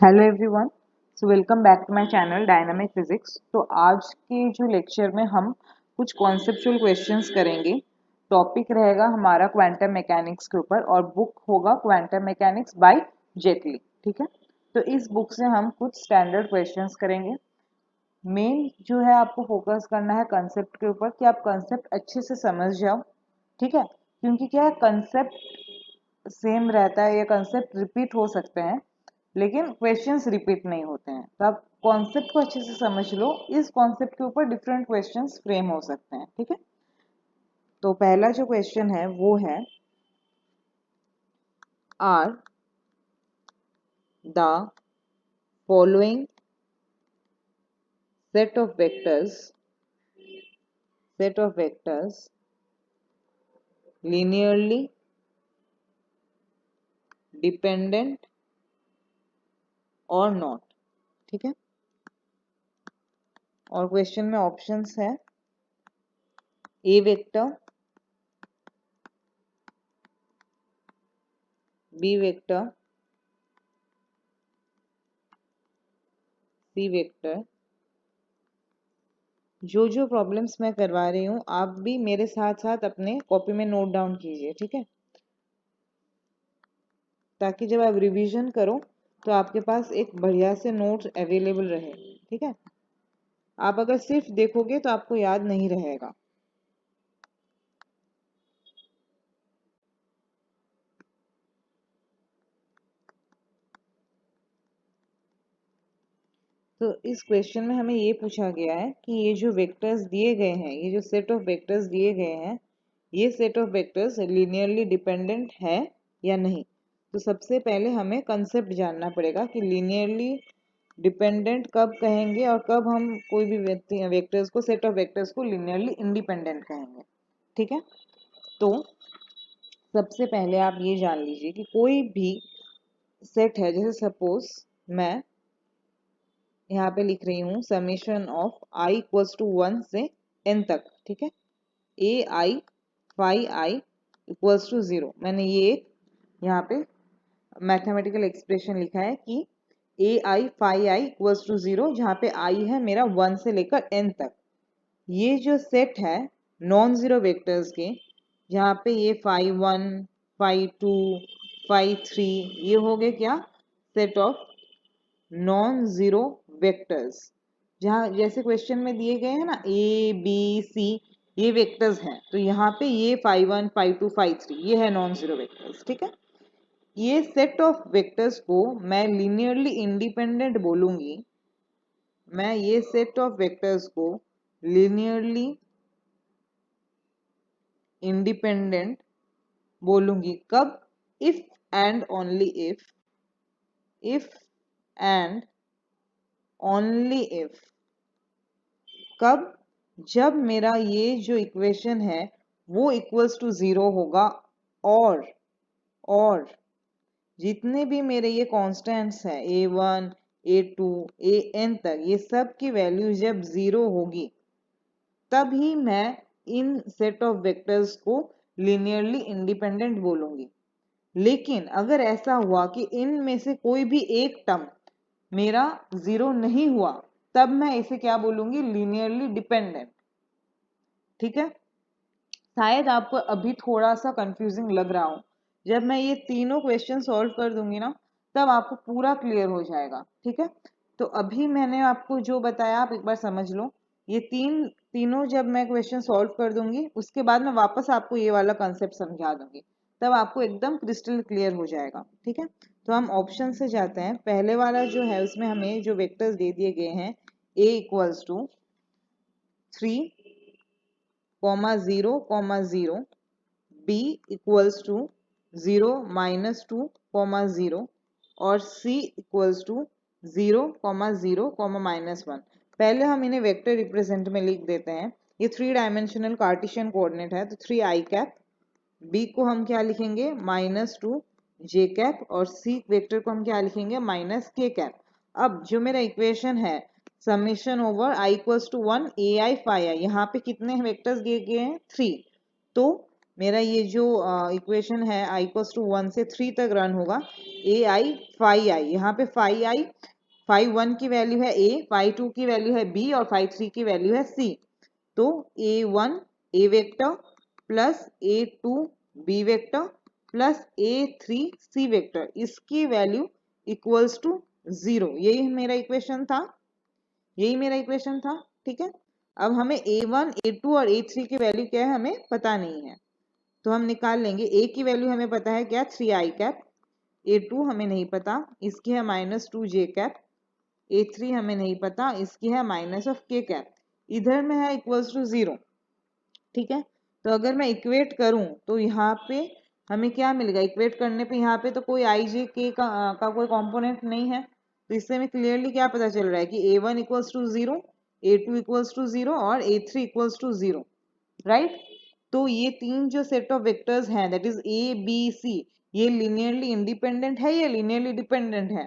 Hello everyone, so welcome back to my channel dynamic physics. तो आज के जो लेक्चर में हम कुछ कॉन्सेप्चुअल क्वेश्चंस करेंगे। टॉपिक रहेगा हमारा क्वांटम मैकेनिक्स के ऊपर और बुक होगा क्वांटम मैकेनिक्स बाय जेटली। ठीक है, तो इस बुक से हम कुछ स्टैंडर्ड क्वेश्चंस करेंगे। मेन जो है आपको फोकस करना है कंसेप्ट के ऊपर कि आप कंसेप्ट अच्छे से समझ जाओ। ठीक है, क्योंकि क्या है, कंसेप्ट सेम रहता है या कंसेप्ट रिपीट हो सकते हैं लेकिन क्वेश्चंस रिपीट नहीं होते हैं। तो आप कॉन्सेप्ट को अच्छे से समझ लो, इस कॉन्सेप्ट के ऊपर डिफरेंट क्वेश्चंस फ्रेम हो सकते हैं। ठीक है, तो पहला जो क्वेश्चन है वो है, are the following set of vectors linearly dependent और नॉट। ठीक है, और क्वेश्चन में ऑप्शंस है A vector, B vector, C vector. जो प्रॉब्लम्स मैं करवा रही हूँ आप भी मेरे साथ साथ अपने कॉपी में नोट डाउन कीजिए। ठीक है, ताकि जब आप रिवीजन करो तो आपके पास एक बढ़िया से नोट्स अवेलेबल रहे। ठीक है, आप अगर सिर्फ देखोगे तो आपको याद नहीं रहेगा। तो इस क्वेश्चन में हमें ये पूछा गया है कि ये जो वेक्टर्स दिए गए हैं, ये जो सेट ऑफ वेक्टर्स दिए गए हैं, ये set of vectors linearly dependent है या नहीं। तो सबसे पहले हमें कंसेप्ट जानना पड़ेगा कि लिनियरली डिपेंडेंट कब कहेंगे और कब हम कोई भी वेक्टर्स को, सेट ऑफ वेक्टर्स को लिनियरली इंडिपेंडेंट कहेंगे। ठीक है, तो सबसे पहले आप ये जान लीजिए कि कोई भी सेट है, जैसे सपोज मैं यहाँ पे लिख रही हूँ summation of i equals to 1 से n तक। ठीक है, a i phi i equals to 0। मैंने ये एक यहाँ पे मैथमेटिकल एक्सप्रेशन लिखा है कि ए i phi i equals to 0, जहाँ पे आई है मेरा 1 से लेकर n तक। ये जो सेट है नॉन जीरो वेक्टर्स के, जहाँ पे ये फाई 1, फाई 2, फाई 3, ये हो गए क्या, set of non zero vectors. जहाँ जैसे क्वेश्चन में दिए गए हैं ना ए बी सी, ये वेक्टर्स हैं, तो यहाँ पे ये फाई 1, फाई 2, फाई 3, ये है नॉन जीरो वेक्टर्स। ठीक है, ये सेट ऑफ वेक्टर्स को मैं लिनियरली इंडिपेंडेंट बोलूंगी। मैं ये सेट ऑफ वेक्टर्स को लिनियरली इंडिपेंडेंट बोलूंगी कब, if and only if and only if. कब, जब मेरा ये जो इक्वेशन है वो इक्वल्स टू 0 होगा और जितने भी मेरे ये कांस्टेंट्स हैं a1, a2, an तक, ये सब की वैल्यू जब 0 होगी तभी मैं इन सेट ऑफ वेक्टर्स को लिनियरली इंडिपेंडेंट बोलूंगी। लेकिन अगर ऐसा हुआ कि इनमें से कोई भी एक टर्म मेरा 0 नहीं हुआ, तब मैं इसे क्या बोलूंगी, लिनियरली डिपेंडेंट। ठीक है, शायद आपको अभी थोड़ा सा कंफ्यूजिंग लग रहा हो, जब मैं ये तीनों क्वेश्चन सॉल्व कर दूंगी ना तब आपको पूरा क्लियर हो जाएगा। ठीक है, तो अभी मैंने आपको जो बताया आप एक बार समझ लो। ये तीनों जब मैं क्वेश्चन सॉल्व कर दूंगी उसके बाद मैं वापस आपको ये वाला कंसेप्ट समझा दूंगी, तब आपको एकदम क्रिस्टल क्लियर हो जाएगा। ठीक है, तो हम ऑप्शन से जाते हैं। पहले वाला जो है उसमें हमें जो वेक्टर्स दे दिए गए हैं, a equals to 3, 0, 0, b equals to 0, -2, 0 और c इक्वल्स टू 0, 0, -1। पहले हम इन्हें वेक्टर रिप्रेजेंट में लिख देते हैं। ये 3 डायमेंशनल कार्टेशियन कोऑर्डिनेट है, तो 3 आई कैप, b को हम क्या लिखेंगे -2 j कैप और c वेक्टर को हम क्या लिखेंगे -k कैप। अब जो मेरा इक्वेशन है summation over i equals to 1 ai phi i, यहाँ पे कितने वेक्टर्स दिए गए हैं 3, तो मेरा ये जो इक्वेशन है i इक्वल्स टू 1 से 3 तक रन होगा ए आई फाई आई, यहाँ पे फाई आई, फाई 1 की वैल्यू है a, फाई 2 की वैल्यू है b और फाई 3 की वैल्यू है c। तो a1 a vector plus a2 b vector plus a3 c vector, इसकी वैल्यू इक्वल्स टू 0। यही मेरा इक्वेशन था, यही मेरा इक्वेशन था। ठीक है, अब हमें a1 a2 और a3 की वैल्यू क्या है हमें पता नहीं है, तो हम निकाल लेंगे। a की वैल्यू हमें पता है क्या, 3i कैप। a2 हमें नहीं पता, इसकी है -2j कैप। a3 हमें नहीं पता, इसकी है -k कैप। इधर में है इक्वल्स टू 0। ठीक है, तो अगर मैं इक्वेट करूं तो यहाँ पे हमें क्या मिलेगा, इक्वेट करने पे यहाँ पे तो कोई आई जे के का कोई कंपोनेंट नहीं है, तो इससे हमें क्लियरली क्या पता चल रहा है कि a1 equals to 0, a2 equals to 0 और a3 इक्वल्स टू 0, राइट। तो ये तीन जो सेट ऑफ वेक्टर्स हैं that is A B C, ये लिनियरली इंडिपेंडेंट है या लिनियरली डिपेंडेंट है,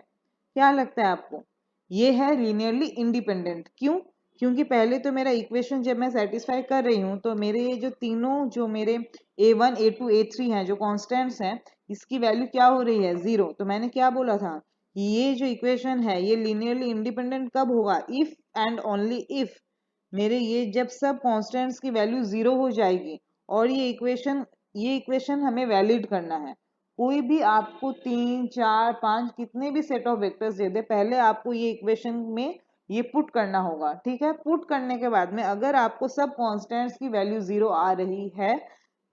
क्या लगता है आपको? ये है लिनियरली इंडिपेंडेंट। क्यों? क्योंकि पहले तो मेरा इक्वेशन जब मैं सेटिस्फाई कर रही हूँ तो मेरे ये जो तीनों जो मेरे a1 a2 a3 हैं जो कॉन्स्टेंट्स हैं, इसकी वैल्यू क्या हो रही है, 0। तो मैंने क्या बोला था, ये जो इक्वेशन है ये लिनियरली इंडिपेंडेंट कब होगा, इफ एंड ओनली इफ मेरे ये जब सब कॉन्स्टेंट्स की वैल्यू 0 हो जाएगी। और ये इक्वेशन हमें वैलिड करना है। कोई भी आपको 3 4 5 कितने भी सेट ऑफ वेक्टर्स दे दे, पहले आपको ये इक्वेशन में ये पुट करना होगा। ठीक है, पुट करने के बाद में अगर आपको सब कॉन्स्टेंट्स की वैल्यू 0 आ रही है,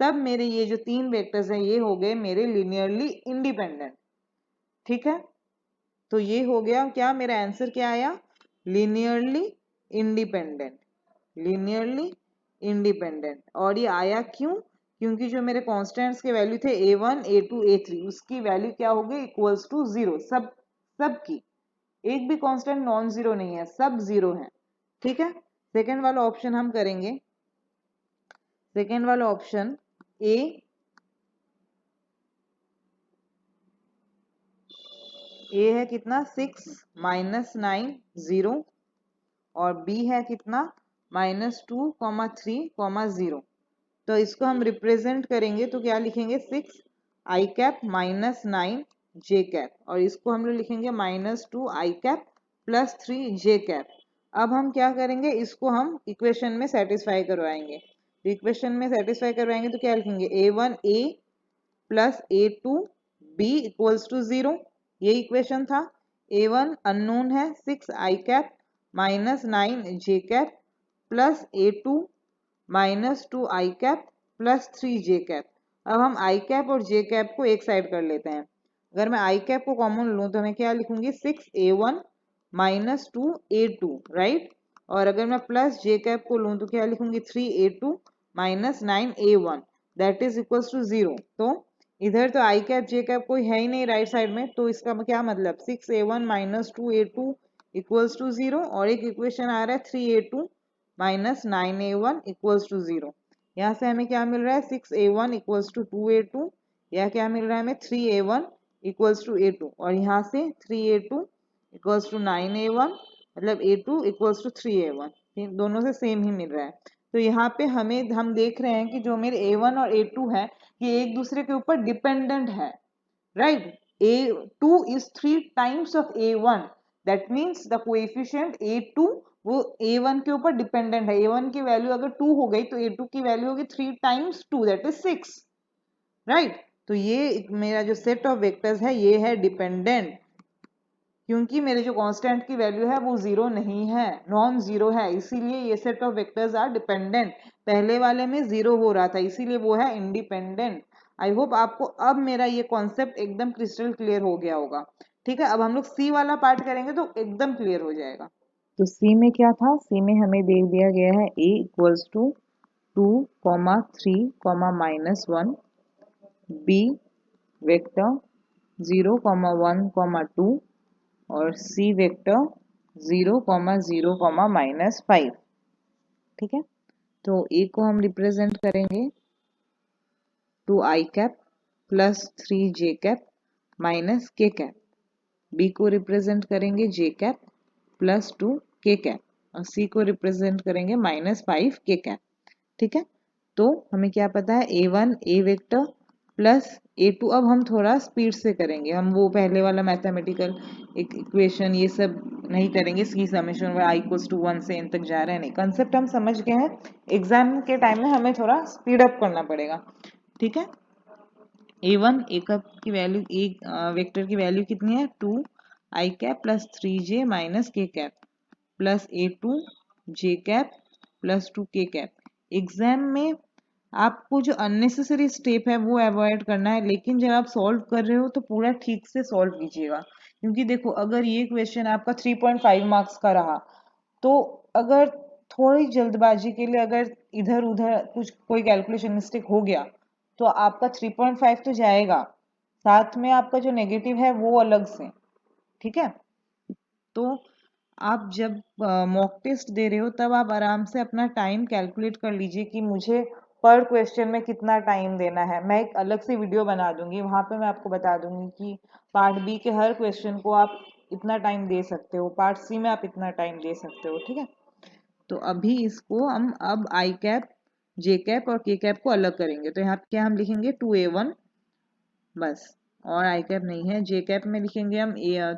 तब मेरे ये जो तीन वेक्टर्स हैं ये हो गए मेरे लिनियरली इंडिपेंडेंट। ठीक है, तो ये हो गया क्या, मेरा आंसर क्या आया, लिनियरली इंडिपेंडेंट, लिनियरली इंडिपेंडेंट। और ये आया क्यों, क्योंकि जो मेरे कॉन्स्टेंट्स के वैल्यू थे a1 a2 a3, उसकी वैल्यू क्या हो गई, इक्वल्स टू 0। सब की, एक भी कांस्टेंट नॉन जीरो नहीं है, सब जीरो है। ठीक है, सेकेंड वाला ऑप्शन हम करेंगे। सेकेंड वाला ऑप्शन ए है कितना 6 -9 0 और बी है कितना -2 3 0। तो इसको हम रिप्रेजेंट करेंगे तो क्या लिखेंगे, 6 आई कैप -9 जे कैप, और इसको हम लोग लिखेंगे -2 आई कैप +3 जे कैप। अब हम क्या करेंगे, इसको हम इक्वेशन में सेटिस्फाई करवाएंगे। तो इक्वेशन में सेटिस्फाई करवाएंगे तो क्या लिखेंगे, a1 a plus a2 b equals to 0। ये इक्वेशन था। a1 अननोन है 6 i cap -9 j cap plus a2 -2 i cap +3 j cap. अब हम आई कैप और जे कैप को एक साइड कर लेते हैं। अगर मैं आई कैप को कॉमन लूँ तो मैं क्या लिखूंगी, 6a1 -2 a2, राइट। और अगर मैं प्लस जे कैप को लूँ तो क्या लिखूंगी, 3a2 -9a1 that is equals to 0। तो इधर तो आई कैप जे कैप कोई है ही नहीं राइट साइड में, तो इसका क्या मतलब, 6a1 -2a2 इक्वल्स टू 0, और एक इक्वेशन आ रहा है 3a2 -9a1 इक्वल्स टू 0। यहाँ से हमें क्या मिल रहा है, 6a1 इक्वल्स टू 2a2, या क्या मिल रहा है हमें, 3a1 इक्वल्स टू a2, और यहाँ से 3a2 इक्वल्स टू 9a1, मतलब a2 इक्वल्स टू 3a1, दोनों से सेम ही मिल रहा है। तो यहाँ पे हम देख रहे हैं कि जो मेरे a1 और a2 है ये एक दूसरे के ऊपर डिपेंडेंट है, right. a2 is 3 times of a1, that means the coefficient a2 वो a1 के ऊपर डिपेंडेंट है। a1 की वैल्यू अगर 2 हो गई तो a2 की वैल्यू होगी 3 times 2 दैट इज 6, राइट। तो ये मेरा जो सेट ऑफ वेक्टर्स है ये है डिपेंडेंट, क्योंकि मेरे जो कांस्टेंट की वैल्यू है वो 0 नहीं है, नॉन जीरो है, इसीलिए ये set of vectors are dependent. पहले वाले में 0 हो रहा था, इसीलिए वो है इंडिपेंडेंट। आई होप आपको अब मेरा ये कॉन्सेप्ट एकदम क्रिस्टल क्लियर हो गया होगा। ठीक है, अब हम लोग सी वाला पार्ट करेंगे तो एकदम क्लियर हो जाएगा। तो सी में क्या था, सी में हमें दे दिया गया है a equals to 2, 3, -1, b vector 0, 1, 2 और c वेक्टर 0, 0, -5। ठीक है, तो a को हम रिप्रेजेंट करेंगे 2 i cap +3 j cap -k cap, b को रिप्रेजेंट करेंगे j कैप +2 k कैप, और c को रिप्रेजेंट करेंगे -5 k कैप। ठीक है, तो हमें क्या पता है A1 A vector plus A2। अब हम थोड़ा स्पीड से करेंगे, हम वो पहले वाला मैथमेटिकल इक्वेशन ये सब नहीं करेंगे, सी समेशन व i इक्वल्स टू 1 से n तक जा रहे हैं, नहीं, कंसेप्ट हम समझ गए हैं। एग्जाम के टाइम में हमें थोड़ा स्पीड अप करना पड़ेगा, ठीक है। A1 ए कप की वैल्यू, एक वेक्टर की वैल्यू कितनी है 2 i cap plus 3j minus k cap plus A2 j cap plus 2 k cap. Exam में आपको जो अननेसेसरी स्टेप है वो अवॉइड करना है, लेकिन जब आप सॉल्व कर रहे हो तो पूरा ठीक से सॉल्व कीजिएगा, क्योंकि देखो अगर ये क्वेश्चन आपका 3.5 मार्क्स का रहा तो अगर थोड़ी जल्दबाजी के लिए अगर इधर उधर कुछ कोई कैलकुलेशन मिस्टेक हो गया तो आपका 3.5 तो जाएगा, साथ में आपका जो नेगेटिव है वो अलग से, ठीक है। तो आप जब मॉक टेस्ट दे रहे हो तब आप आराम से अपना टाइम कैलकुलेट कर लीजिए कि मुझे पर क्वेश्चन में कितना टाइम देना है। मैं एक अलग से वीडियो बना दूंगी, वहां पे मैं आपको बता दूंगी कि पार्ट बी के हर क्वेश्चन को आप इतना टाइम दे सकते हो, पार्ट सी में आप इतना टाइम दे सकते हो, ठीक है। तो अभी इसको हम अब आई कैप जे कैप और के कैप को अलग करेंगे, तो यहाँ पे क्या हम लिखेंगे 2A1 बस, और आई कैप नहीं है। जे कैप में लिखेंगे हम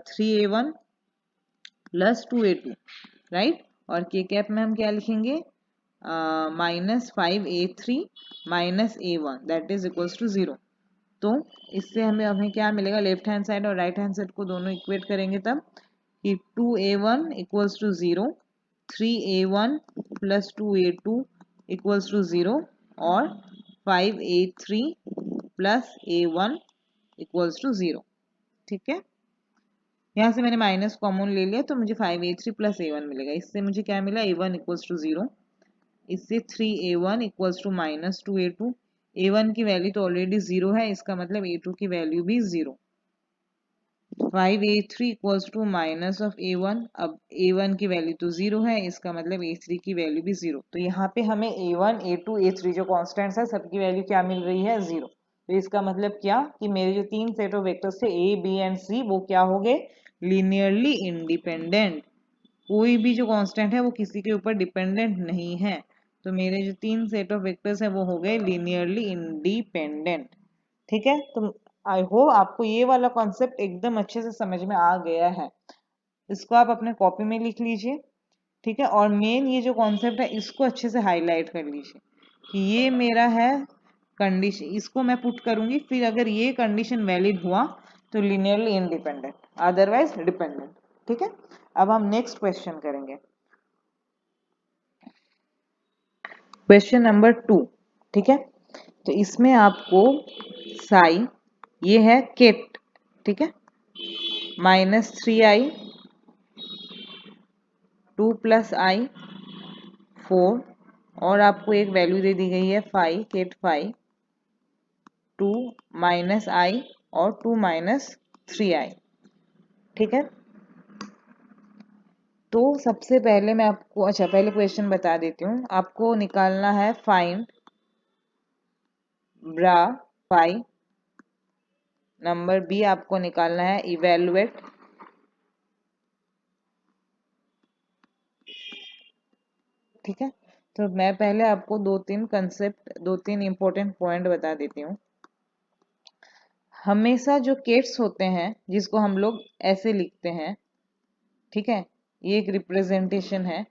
3A1 प्लस 2A2, राइट। और के कैप में हम क्या लिखेंगे minus 5A3 minus A1 that is equals to 0। तो इससे हमें हमें क्या मिलेगा, लेफ्ट हैंड साइड और राइट हैंड साइड को दोनों इक्वेट करेंगे तब कि 2A1 equals to 0, 3A1 plus 2A2 equals to 0 और 5A3 plus A1 equals to 0, ठीक है। यहाँ से मैंने माइनस कॉमन ले लिया तो मुझे 5A3 प्लस A1 मिलेगा। इससे मुझे क्या मिला, A1 इक्वल्स टू 0, इससे 3A1 equals to minus 2A2। A1 की वैल्यू तो ऑलरेडी 0 है, इसका मतलब A2 की वैल्यू भी 0। 5A3 equals to minus of A1, अब A1 की वैल्यू तो 0 है, इसका मतलब A3 की वैल्यू भी 0। तो यहाँ पे हमें A1 A2 A3 जो कॉन्स्टेंट्स है सबकी वैल्यू क्या मिल रही है, 0। तो इसका मतलब क्या कि मेरे जो तीन सेट ऑफ वेक्टर्स थे A B एंड C वो क्या हो गए, लीनियरली इंडिपेंडेंट। कोई भी जो कांस्टेंट है वो किसी के ऊपर डिपेंडेंट नहीं है, तो मेरे जो तीन सेट ऑफ वेक्टर्स है वो हो गए लीनियरली इंडिपेंडेंट, ठीक है। तो आई होप आपको ये वाला कॉन्सेप्ट एकदम अच्छे से समझ में आ गया है। इसको आप अपने कॉपी में लिख लीजिए, ठीक है। और मेन ये जो कॉन्सेप्ट है इसको अच्छे से हाईलाइट कर लीजिए कि ये मेरा है कंडीशन, इसको मैं पुट करूंगी, फिर अगर ये कंडीशन वैलिड हुआ तो लीनियरली इंडिपेंडेंट, अदरवाइज डिपेंडेंट, ठीक है। अब हम नेक्स्ट क्वेश्चन करेंगे, क्वेश्चन नंबर 2, ठीक है। तो इसमें आपको साई, ये है केट, ठीक है, -3i 2 प्लस आई 4, और आपको एक वैल्यू दे दी गई है फाई, केट फाई 2 माइनस आई और 2 माइनस 3i, ठीक है। तो सबसे पहले मैं आपको, अच्छा पहले क्वेश्चन बता देती हूँ, आपको निकालना है फाइंड ब्रा फाई, नंबर बी आपको निकालना है इवेलुएट, ठीक है। तो मैं पहले आपको दो तीन कंसेप्ट, दो तीन इंपॉर्टेंट पॉइंट बता देती हूँ। हमेशा जो केट्स होते हैं जिसको हम लोग ऐसे लिखते हैं, ठीक है, ये एक रिप्रेजेंटेशन है,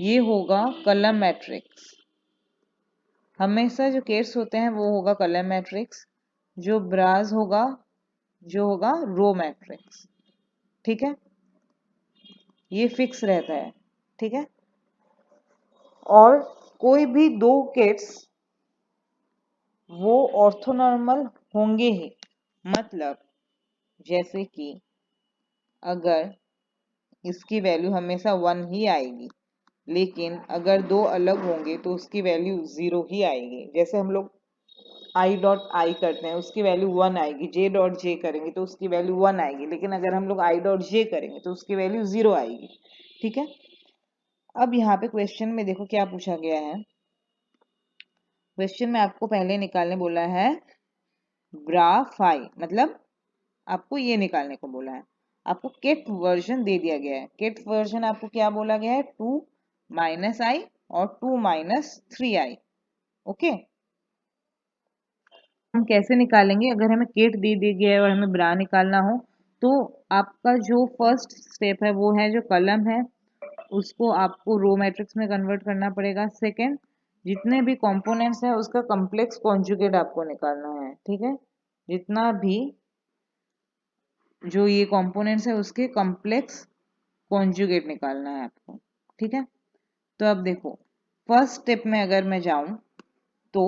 ये होगा कॉलम मैट्रिक्स। हमेशा जो केट्स होते हैं वो होगा कॉलम मैट्रिक्स, जो ब्राज होगा जो होगा रो मैट्रिक्स, ठीक है, ये फिक्स रहता है, ठीक है। और कोई भी दो केट्स वो ऑर्थोनॉर्मल होंगे ही, मतलब जैसे कि अगर इसकी वैल्यू हमेशा 1 ही आएगी, लेकिन अगर दो अलग होंगे तो उसकी वैल्यू 0 ही आएगी। जैसे हम लोग आई डॉट आई करते हैं उसकी वैल्यू 1 आएगी, जे डॉट जे करेंगे तो उसकी वैल्यू 1 आएगी, लेकिन अगर हम लोग आई डॉट जे करेंगे तो उसकी वैल्यू 0 आएगी, ठीक है। अब यहाँ पे क्वेश्चन में देखो क्या पूछा गया है, क्वेश्चन में आपको पहले निकालने बोला है ग्राफाई, मतलब आपको ये निकालने को बोला है। आपको केट वर्जन दे दिया गया है, केट वर्जन आपको क्या बोला गया है 2 माइनस आई और 2 माइनस 3i, ओके। हम कैसे निकालेंगे? अगर हमें केट दे दी गया है और हमें ब्रा निकालना हो तो आपका जो फर्स्ट स्टेप है वो है जो कलम है उसको आपको रो मैट्रिक्स में कन्वर्ट करना पड़ेगा। सेकंड, जितने भी कंपोनेंट्स हैं उसका कॉम्प्लेक्स कॉन्जुगेट आपको निकालना है। ठीक है, जितना भी जो ये कंपोनेंट्स है उसके कॉम्प्लेक्स कॉन्जुगेट निकालना है आपको। ठीक है, तो अब देखो फर्स्ट स्टेप में अगर मैं जाऊं तो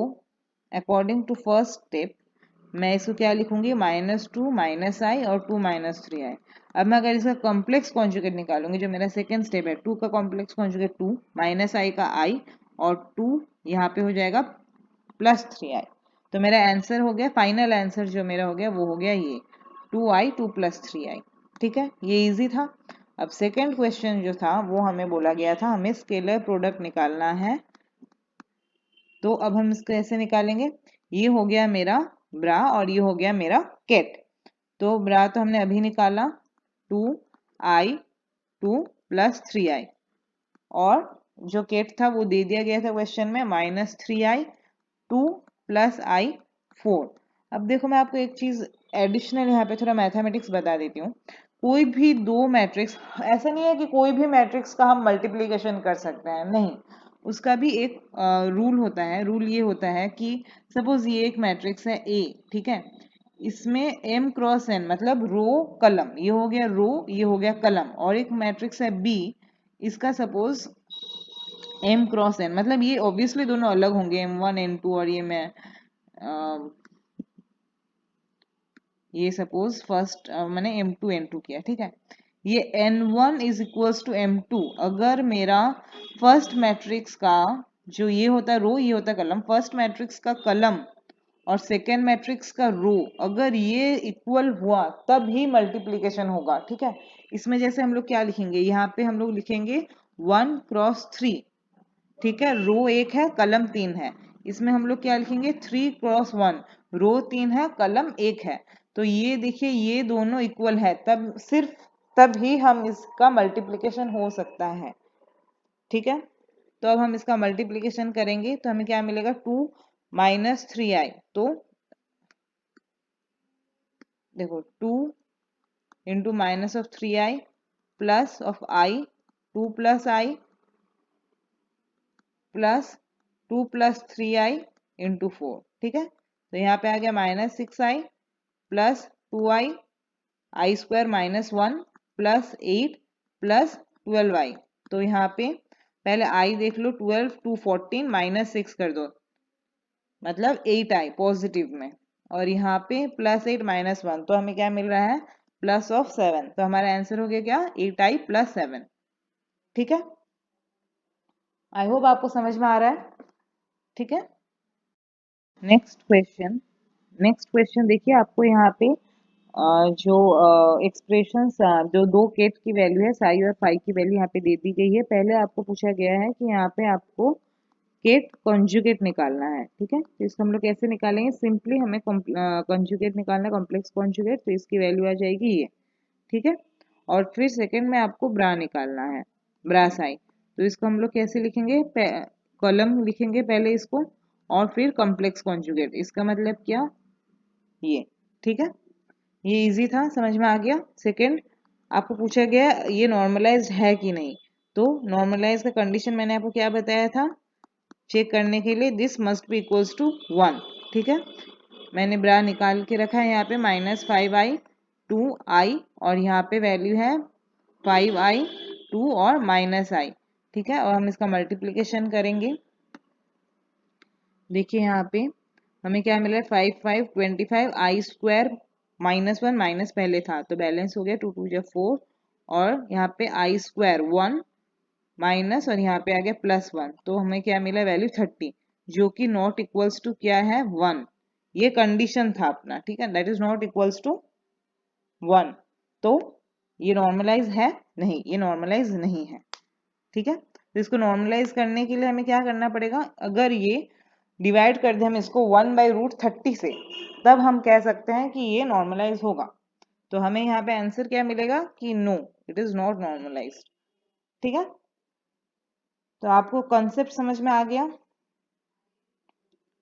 अकॉर्डिंग टू फर्स्ट स्टेप मैं इसको क्या लिखूंगी, -2 -i और 2 -3i। अब मैं अगर इसका कॉम्प्लेक्स कॉन्जुगेट निकालूंगी, जो मेरा सेकंड स्टेप है, 2 का कॉम्प्लेक्स कॉन्जुगेट 2 -i का i और 2 यहाँ पे हो जाएगा +3i। तो मेरा आंसर हो गया, फाइनल आंसर जो मेरा हो गया वो हो गया ये 2i 2 + 3i। ठीक है, ये इजी था। अब सेकंड क्वेश्चन जो था वो हमें बोला गया था हमें स्केलर प्रोडक्ट निकालना है। तो अब हम इसको ऐसे निकालेंगे, ये हो गया मेरा ब्रा और ये हो गया मेरा केट। तो ब्रा तो हमने अभी निकाला 2i 2 + 3i और जो केट था वो दे दिया गया था क्वेश्चन में -3i 2 + i 4। अब देखो मैं आपको एक चीज एडिशनल यहाँ पे थोड़ा मैथमेटिक्स बता देती हूँ। कोई भी दो मैट्रिक्स, ऐसा नहीं है कि कोई भी मैट्रिक्स का हम मल्टीप्लिकेशन कर सकते हैं, नहीं, उसका भी एक रूल होता है। रूल ये होता है कि सपोज ये एक मैट्रिक्स है ए, ठीक है, इसमें m क्रॉस n मतलब रो कलम, ये हो गया रो, ये हो गया कलम, और एक मैट्रिक्स है बी, इसका सपोज m क्रॉस n मतलब ये ऑब्वियसली दोनों अलग होंगे, m1 n2, और ये मैं ये सपोज फर्स्ट मैंने m2 n2 किया। ठीक है, ये n1 is equals to m2। अगर मेरा फर्स्ट मैट्रिक्स का जो ये होता है रो, ये होता है कलम, फर्स्ट मैट्रिक्स का कलम और सेकेंड मैट्रिक्स का रो अगर ये इक्वल हुआ तब ही मल्टीप्लीकेशन होगा। ठीक है, इसमें जैसे हम लोग क्या लिखेंगे, यहाँ पे हम लोग लिखेंगे 1 क्रॉस 3। ठीक है, रो 1 है कलम 3 है, इसमें हम लोग क्या लिखेंगे 3 क्रॉस 1, रो 3 है कलम 1 है। तो ये देखिए ये दोनों इक्वल है, तब सिर्फ तब ही हम इसका मल्टीप्लिकेशन हो सकता है। ठीक है, तो अब हम इसका मल्टीप्लिकेशन करेंगे तो हमें क्या मिलेगा 2 - 3i। तो देखो 2 into -3i plus of i 2 + i plus 2 + 3i into 4। ठीक है, तो यहाँ पे आ गया -6i plus 2i i² -1 plus 8 plus 12i। तो यहाँ पे पहले i देख लो, 12 2 14 -6 कर दो मतलब 8i पॉजिटिव में, और यहाँ पे +8 -1 तो हमें क्या मिल रहा है +7। तो हमारा आंसर हो गया क्या 8i + 7। ठीक है, आई होप आपको समझ में आ रहा है। ठीक है, नेक्स्ट क्वेश्चन। नेक्स्ट क्वेश्चन देखिए, आपको यहाँ पे जो एक्सप्रेशंस जो दो केट की वैल्यू है साई और फाई की वैल्यू यहाँ पे दे दी गई है। पहले आपको पूछा गया है कि यहाँ पे आपको केट कॉन्जुगेट निकालना है। ठीक है, तो इसको हम लोग कैसे निकालेंगे, सिंपली हमें कॉन्जुगेट निकालना है, कॉम्प्लेक्स कॉन्जुगेट, तो इसकी वैल्यू आ जाएगी ये। ठीक है, और फिर सेकंड में आपको ब्रा निकालना है, ब्रा साई। तो इसको हम लोग कैसे लिखेंगे, कॉलम लिखेंगे पहले इसको और फिर कॉम्प्लेक्स कॉन्जुगेट, इसका मतलब क्या ये। ठीक है, ये इजी था, समझ में आ गया। सेकंड आपको पूछा गया ये नॉर्मलाइज्ड है कि नहीं, तो नॉर्मलाइज का कंडीशन मैंने आपको क्या बताया था चेक करने के लिए, this must be equals to 1। ठीक है, मैंने ब्रा निकाल के रखा है यहाँ पे -5i 2i और यहाँ पे वैल्यू है 5i 2 और -i। ठीक है, और हम इसका मल्टीप्लिकेशन करेंगे। देखिए यहाँ पे हमें क्या मिला है 5 5 25 i² -1 माइनस पहले था तो बैलेंस हो गया 2 2 जा 4, और यहाँ पे i² 1 माइनस और यहाँ पे आ गया +1, तो हमें क्या मिला वैल्यू 30, जो कि नॉट इक्वल्स टू क्या है 1। ये कंडीशन था अपना। ठीक है, that is not equals to 1। तो ये नॉर्मलाइज है नहीं, ये नॉर्मलाइज नहीं है। ठीक है, तो इसको नॉर्मलाइज करने के लिए हमें क्या करना पड़ेगा, अगर ये डिवाइड कर दे हम इसको 1/√30 से, तब हम कह सकते हैं कि ये नॉर्मलाइज होगा। तो हमें यहाँ पे आंसर क्या मिलेगा कि no, it is not normalize. ठीक है, तो आपको कॉन्सेप्ट समझ में आ गया।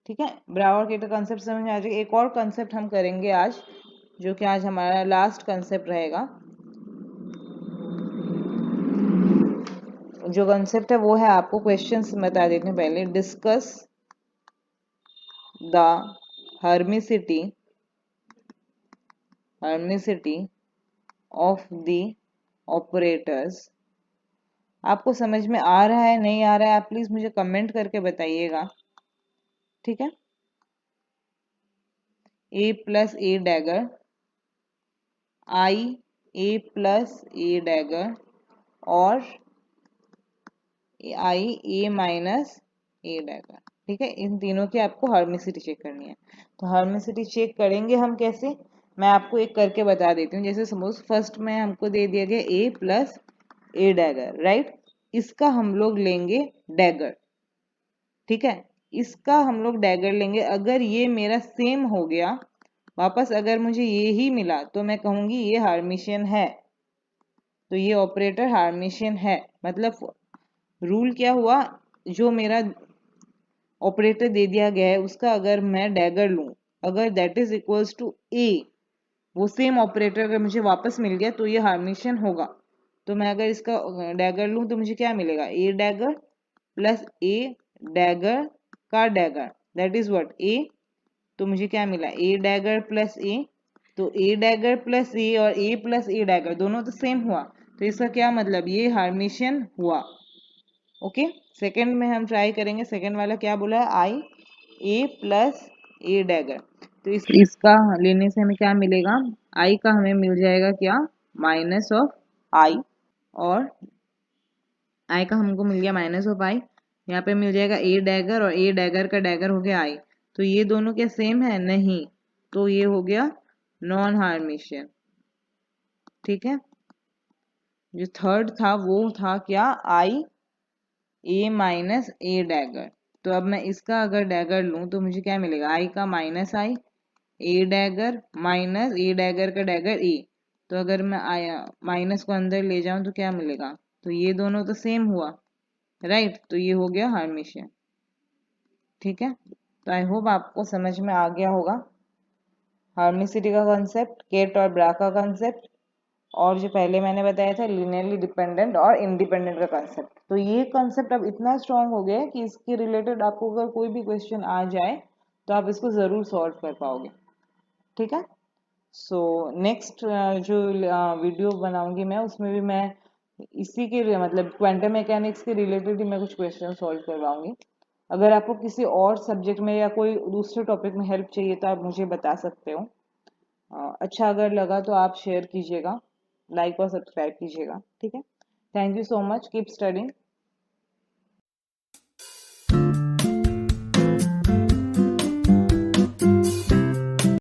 ठीक है, ब्राउर के कंसेप्ट समझ में आ जाएगा। एक और कंसेप्ट हम करेंगे आज, जो कि आज हमारा लास्ट कंसेप्ट रहेगा। जो कंसेप्ट है वो है, आपको क्वेश्चंस बता देते हैं पहले। Discuss the hermiticity of the operators. आपको समझ में आ रहा है नहीं आ रहा है, आप प्लीज मुझे कमेंट करके बताइएगा, ठीक है। ए प्लस ए डैगर, आई ए प्लस ए डैगर, और आई ए माइनस ए डैगर, ठीक है। इन तीनों की आपको हार्मिसिटी चेक करनी है। तो हार्मिसिटी चेक करेंगे हम कैसे, मैं आपको एक करके बता देती हूँ। जैसे सपोज फर्स्ट में हमको दे दिया गया ए प्लस ए डैगर, राइट। इसका हम लोग लेंगे डैगर, ठीक है। इसका हम लोग डैगर लेंगे। अगर ये मेरा सेम हो गया वापस, अगर मुझे ये ही मिला, तो मैं कहूंगी ये हार्मिशियन है। तो ये ऑपरेटर हार्मिशियन है। मतलब रूल क्या हुआ, जो मेरा ऑपरेटर दे दिया गया है उसका अगर मैं डैगर लूं, अगर दैट इज इक्वल्स टू ए, वो सेम ऑपरेटर अगर मुझे वापस मिल गया, तो ये हार्मिशियन होगा। तो मैं अगर इसका डैगर लूं तो मुझे क्या मिलेगा, ए डैगर प्लस ए डैगर का डैगर, दैट इज व्हाट ए। तो मुझे क्या मिला, ए डैगर प्लस ए। तो ए डैगर प्लस ए और ए प्लस ए डैगर दोनों तो सेम हुआ, तो इसका क्या मतलब, ये हार्मिशियन हुआ। ओके, सेकंड में हम ट्राई करेंगे। सेकंड वाला क्या बोला है, आई ए प्लस ए डैगर। तो इसका लेने से हमें क्या मिलेगा, आई का हमें मिल जाएगा क्या, माइनस ऑफ आई, और आई का हमको मिल गया माइनस ऑफ आई। यहाँ पे मिल जाएगा ए डैगर, और ए डैगर का डैगर हो गया आई। तो ये दोनों क्या सेम है, नहीं। तो ये हो गया नॉन हार्मिशियन, ठीक है। जो थर्ड था वो था क्या, आई ए माइनस ए डैगर। तो अब मैं इसका अगर डैगर लूं तो मुझे क्या मिलेगा, आई का माइनस आई, ए डैगर माइनस ए डैगर का डैगर ए। तो अगर मैं माइनस को अंदर ले जाऊं तो क्या मिलेगा, तो ये दोनों तो सेम हुआ, राइट। तो ये हो गया हार्मिशियन, ठीक है। तो आई होप आपको समझ में आ गया होगा हार्मिसिटी का कंसेप्ट, केट और ब्रा का कंसेप्ट, और जो पहले मैंने बताया था लिनियरली डिपेंडेंट और इंडिपेंडेंट का कंसेप्ट। तो ये कंसेप्ट अब इतना स्ट्रांग हो गया है कि इसके रिलेटेड आपको अगर कोई भी क्वेश्चन आ जाए तो आप इसको ज़रूर सॉल्व कर पाओगे, ठीक है। सो नेक्स्ट जो वीडियो बनाऊंगी मैं, उसमें भी मैं इसी के मतलब क्वांटम मैकेनिक्स के रिलेटेड ही मैं कुछ क्वेश्चन सॉल्व करवाऊंगी। अगर आपको किसी और सब्जेक्ट में या कोई दूसरे टॉपिक में हेल्प चाहिए तो आप मुझे बता सकते हो। अच्छा अगर लगा तो आप शेयर कीजिएगा, लाइक और सब्सक्राइब कीजिएगा, ठीक है। Thank you so much, keep studying.